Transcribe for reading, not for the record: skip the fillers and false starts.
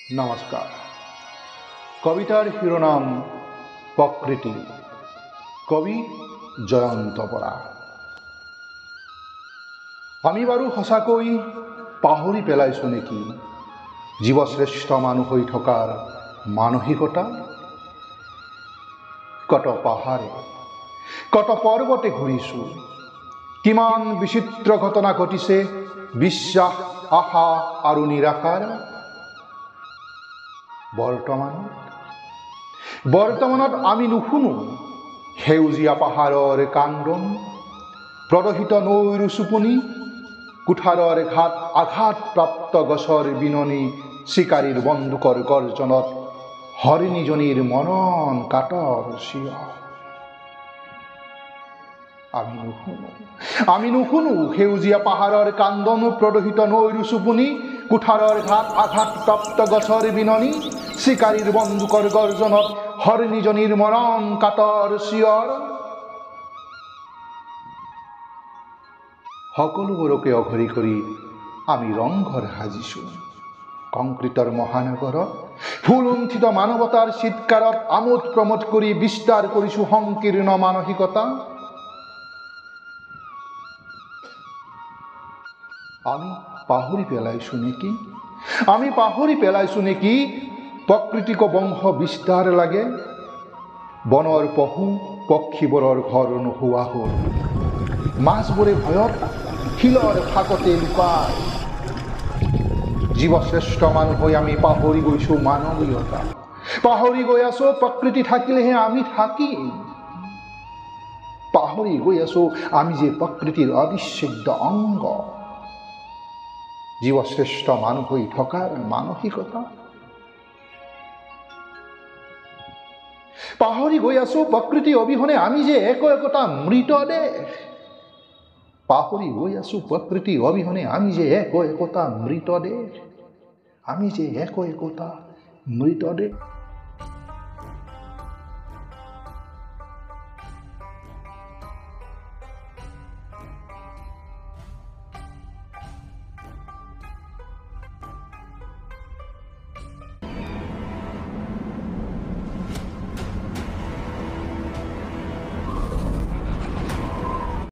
নমস্কাৰ। কবিতাৰ শিৰোনাম প্ৰকৃতি। কবি জয়ন্ত বৰা। আমি বাৰু সঁচাকৈ পাহৰি পেলাইছোঁ নেকি জীৱশ্ৰেষ্ঠ মানুহ হৈ থকাৰ মানসিকতা? কত পাহাৰে কত পৰ্বতে ঘূৰিছোঁ, কিমান বিচিত্ৰ ঘটনা ঘটিছে বিশ্বাস, আশা আৰু নিৰাশাৰ। বৰ্তমানত আমি নুশুনো সেউজীয়া পাহাৰৰ কান্দন, প্ৰদহিত নৈৰ চুপনি, কুঠাৰৰ ঘাট আঘাতপ্ৰাপ্ত গছৰ বিননি, চিকাৰীৰ বন্দুকৰ গৰ্জনত হৰিণীজনীৰ মনন কাতৰ চিঞৰ। আমি নুশুনো সেউজীয়া পাহাৰৰ কান্দন, প্ৰদহিত নৈৰ চুপনি, কুঠাৰৰ ঘাট আঘাতপ্ৰাপ্ত গছৰ বিননি, চিকাৰীৰ বন্দুকৰ গৰ্জনত হৰিণীজনীৰ মনন কাতৰ চিঞৰ। সকলোবোৰকে অঘৰী কৰি আমি ৰংঘৰ সাজিছোঁ কংক্ৰিটৰ মহানগৰত, ফুলুণ্ঠিত মানৱতাৰ চিৎকাৰত আমোদ প্ৰমোদ কৰি বিস্তাৰ কৰিছোঁ সংকীৰ্ণ মানসিকতা। আমি পাহৰি পেলাইছোঁ নেকি প্ৰকৃতিক বংশ বিস্তাৰ লাগে। বনৰ পশু পক্ষীবোৰৰ ঘৰ নোহোৱা হ'ল, মাছবোৰে ভয়ত শিলৰ ফাকতে লুকায়। জীৱশ্ৰেষ্ঠ মানুহ হৈ আমি পাহৰি গৈছোঁ মানৱীয়তা, পাহৰি গৈ আছোঁ প্ৰকৃতি থাকিলেহে আমি থাকিম, পাহৰি গৈ আছোঁ আমি যে প্ৰকৃতিৰ অবিচ্ছেদ্য অংগ। জীৱশ্ৰেষ্ঠ মানুহ হৈ থকাৰ মানসিকতা। পাহৰি গৈ আছোঁ প্ৰকৃতি অবিহনে আমি যে একোটা মৃতদেহ, পাহৰি গৈ আছোঁ প্ৰকৃতি অবিহনে আমি যে একোটা মৃতদেহ।